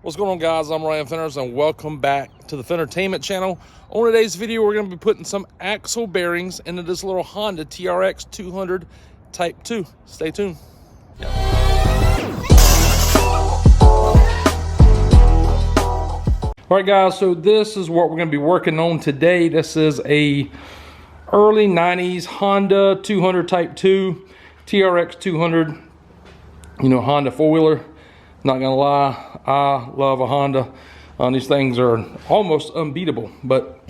What's going on, guys? I'm Ryan Fenners and welcome back to the Fentertainment channel. On today's video, we're going to be putting some axle bearings into this little Honda TRX200 Type II. Stay tuned. All right, guys, so this is what we're going to be working on today. This is a early 90s Honda 200 Type II TRX200, Honda four-wheeler. Not gonna lie, I love a Honda. These things are almost unbeatable, but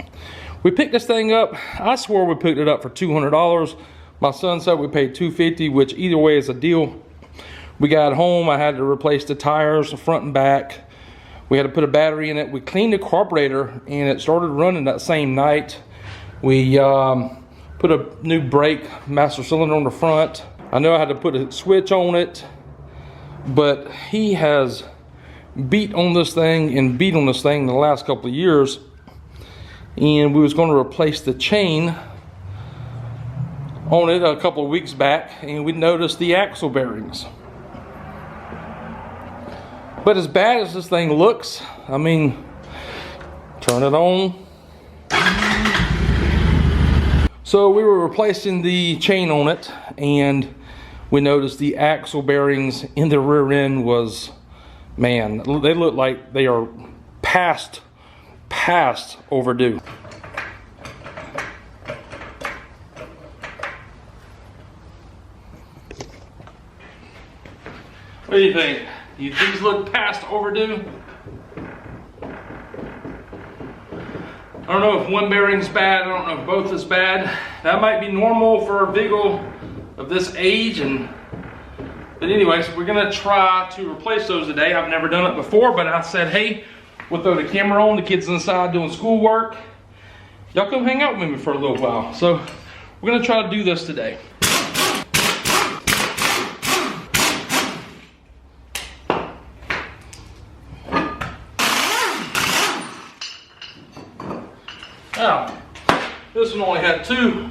we picked this thing up. I swore we picked it up for $200. My son said we paid $250, which either way is a deal. We got home, I had to replace the tires, the front and back. We had to put a battery in it. We cleaned the carburetor and it started running that same night. We put a new brake master cylinder on the front. I know I had to put a switch on it, but he has beat on this thing in the last couple of years, and we was going to replace the chain on it a couple of weeks back, and we noticed the axle bearings. But as bad as this thing looks, I mean, turn it on. So we were replacing the chain on it, and we noticed the axle bearings in the rear end was, man, they look like they are past overdue. What do you think? These look past overdue? I don't know if one bearing's bad, I don't know if both is bad. That might be normal for a vehicle of this age, but anyways, we're gonna try to replace those today. I've never done it before, but I said, hey, we'll throw the camera on, the kids inside doing schoolwork. Y'all come hang out with me for a little while. So we're gonna try to do this today. Now, this one only had two,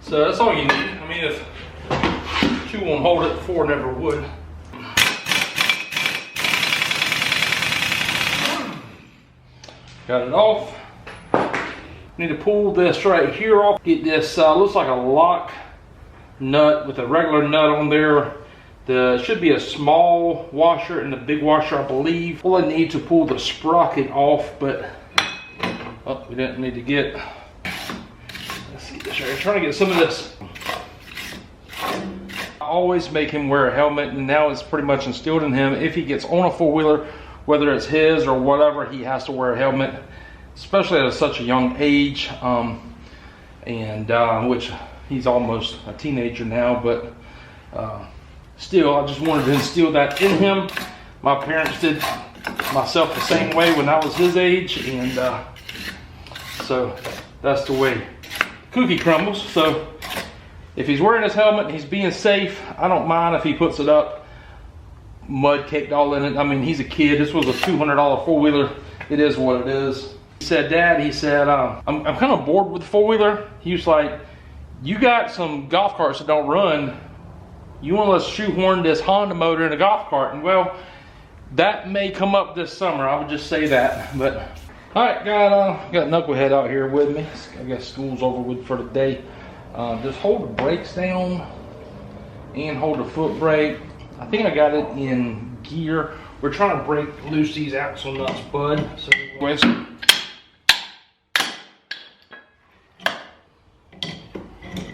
so that's all you need. I mean, if two won't hold it, four never would. Got it off. Need to pull this right here off. Get this, looks like a lock nut with a regular nut on there. There should be a small washer and a big washer, I believe. All I need to pull the sprocket off, but oh, we didn't need to get, let's see this right here. Trying to get some of this. I always make him wear a helmet, and now it's pretty much instilled in him. If he gets on a four-wheeler, whether it's his or whatever, he has to wear a helmet, especially at such a young age. Which he's almost a teenager now, but still, I just wanted to instill that in him. My parents did myself the same way when I was his age, and so that's the way cookie crumbles. So if he's wearing his helmet and he's being safe, I don't mind if he puts it up, mud caked all in it. I mean, he's a kid. This was a $200 four-wheeler. It is what it is. He said, Dad, he said, I'm kind of bored with the four-wheeler. He was like, you got some golf carts that don't run. You want to let's shoehorn this Honda motor in a golf cart? And well, that may come up this summer. I would just say that. But all right, got Knucklehead out here with me. I guess school's over with for the day. Just hold the brakes down and hold the foot brake. I think I got it in gear. We're trying to break loose these axle nuts, bud. So anyways,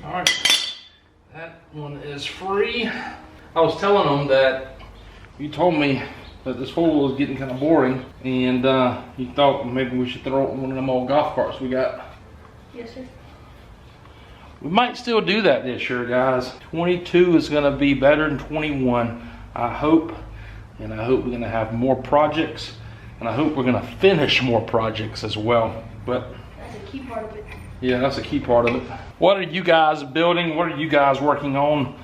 all right, that one is free. I was telling them that you told me that this four-wheel was getting kind of boring, and you thought maybe we should throw it in one of them old golf carts we got. Yes, sir. We might still do that this year, guys. 22 is going to be better than 21, I hope. And I hope we're going to have more projects, and I hope we're going to finish more projects as well. But that's a key part of it. Yeah, that's a key part of it. What are you guys building? What are you guys working on?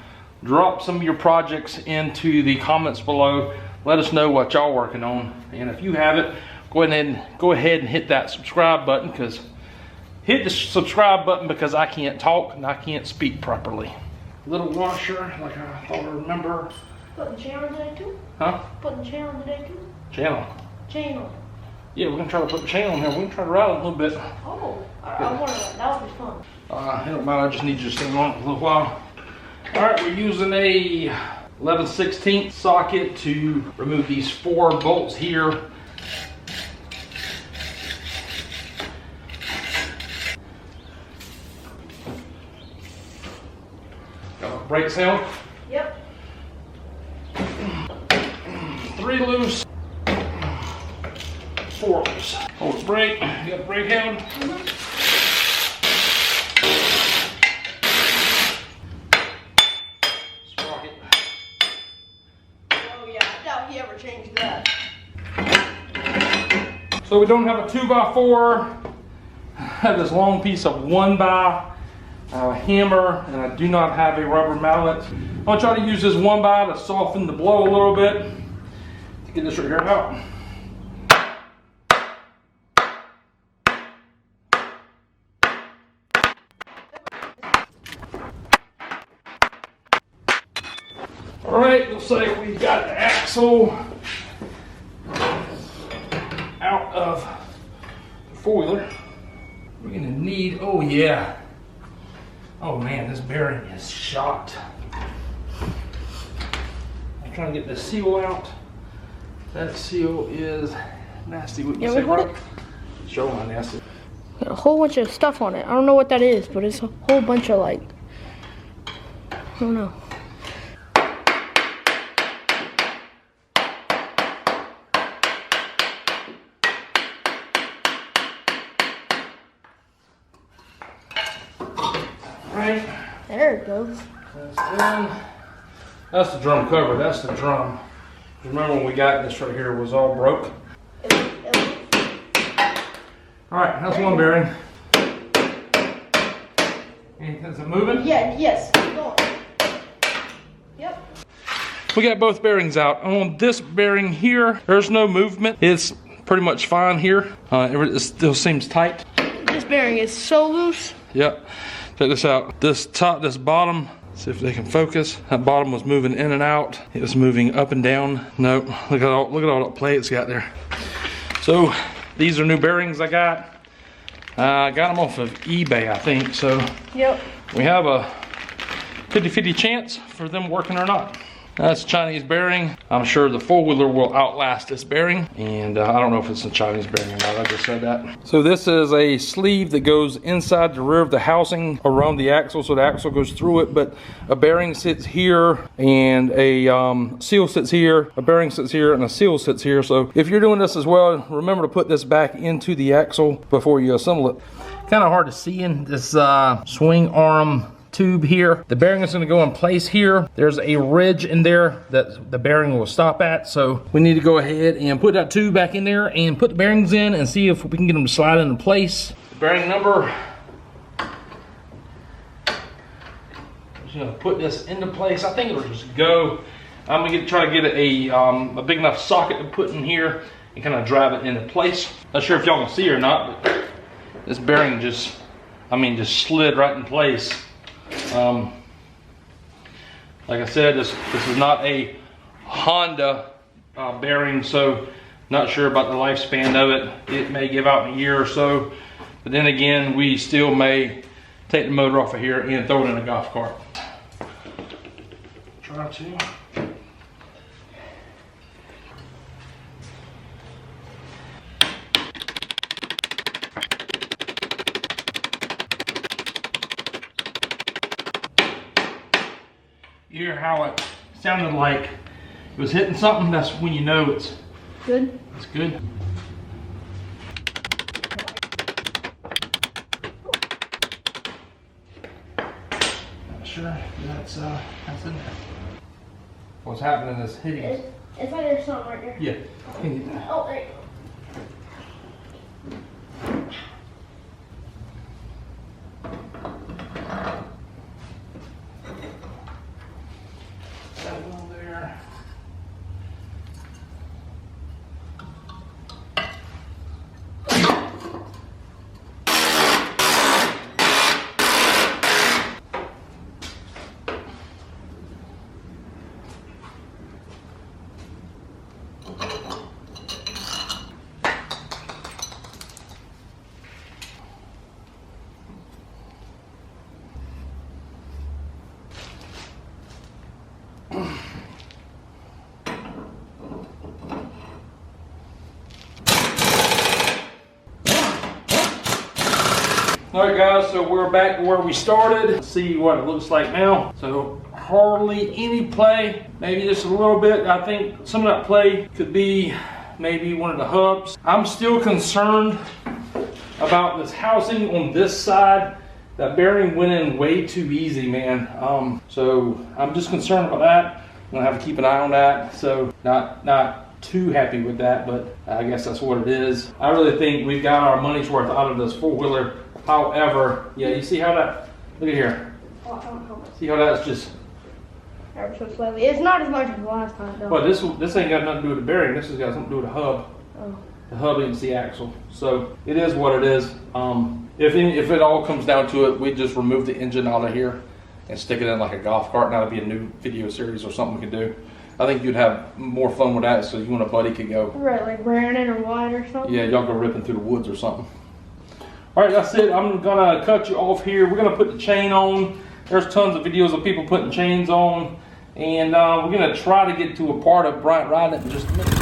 Drop some of your projects into the comments below. Let us know what y'all working on. And if you have it, go ahead and hit that subscribe button, because hit the subscribe button because I can't talk and I can't speak properly. Little washer, like I thought I remember. Putting chain on today too? Huh? Putting chain on today too? Channel. Channel. Yeah, we're gonna try to put the channel in here. We can try to ride it a little bit. Oh, I want to. That would be fun. It don't matter. I just need you to stand on it for a little while. All right, we're using a 11/16 socket to remove these 4 bolts here. Got a brake sound. Yep. 3 loose, 4 loose. Hold the brake. You got the brake held. Sprocket. Oh yeah, I doubt he ever changed that. So we don't have a 2x4. I have this long piece of 1x hammer, and I do not have a rubber mallet. I'll try to use this 1x to soften the blow a little bit to get this right here out. All right, looks like we've got the axle out of the four-wheeler. We're gonna need, oh yeah. Oh man, this bearing is shot. I'm trying to get the seal out. That seal is nasty. What you say, hold bro? it. Show how nasty. Got a whole bunch of stuff on it. I don't know what that is, but it's a whole bunch of like, I don't know. Right. There it goes. That's done. That's the drum cover. That's the drum. Remember when we got this right here, it was all broke. All right, that's one bearing. Is it moving? Yeah, yes. Keep going. Yep. We got both bearings out. On this bearing here, there's no movement. It's pretty much fine here. It still seems tight. This bearing is so loose. Yep. Check this out. This top, this bottom, see if they can focus. That bottom was moving in and out. It was moving up and down. Nope. Look at all the play it's got there. So these are new bearings I got. I got them off of eBay, I think. So Yep. we have a 50-50 chance for them working or not. That's a Chinese bearing. I'm sure the four-wheeler will outlast this bearing. And I don't know if it's a Chinese bearing or not. I just said that. So this is a sleeve that goes inside the rear of the housing around the axle. So the axle goes through it. But a bearing sits here and a seal sits here. A bearing sits here and a seal sits here. So if you're doing this as well, remember to put this back into the axle before you assemble it. Kind of hard to see in this swing arm tube here. The bearing is going to go in place here. There's a ridge in there that the bearing will stop at. So we need to go ahead and put that tube back in there and put the bearings in and see if we can get them to slide into place. The bearing number. I'm just going to put this into place. I think it'll just go. I'm going to try to get a big enough socket to put in here and kind of drive it into place. Not sure if y'all can see or not, but this bearing just slid right in place. Like I said, this is not a Honda bearing, so not sure about the lifespan of it. It may give out in a year or so, but then again, we still may take the motor off of here and throw it in a golf cart. Try to. You hear how it sounded like it was hitting something? That's when you know it's good. It's good. Not sure that's in there. What's happening is hitting. It's like there's something right there. Yeah. Can you get that? Oh, there you go. All right, guys, so we're back to where we started. Let's see what it looks like now. So hardly any play, maybe just a little bit. I think some of that play could be maybe one of the hubs. I'm still concerned about this housing on this side. That bearing went in way too easy, man. So I'm just concerned about that. I'm gonna have to keep an eye on that. So not too happy with that, but I guess that's what it is. I really think we've got our money's worth out of this four-wheeler. However, yeah, you see how that, look at here. See how that's just, ever so slightly. It's not as much as last time though. well, this ain't got nothing to do with the bearing. This has got something to do with the hub. Oh. The hub against the axle. So it is what it is. If it all comes down to it, we just remove the engine out of here and stick it in like a golf cart. Now that'd be a new video series or something we can do. I think you'd have more fun with that, so you and a buddy could go. Right, like rearing it or wide or something? Yeah, y'all go ripping through the woods or something. All right, that's it. I'm gonna cut you off here. We're gonna put the chain on. There's tons of videos of people putting chains on. And we're gonna try to get to a part of Bryant riding it in just a minute.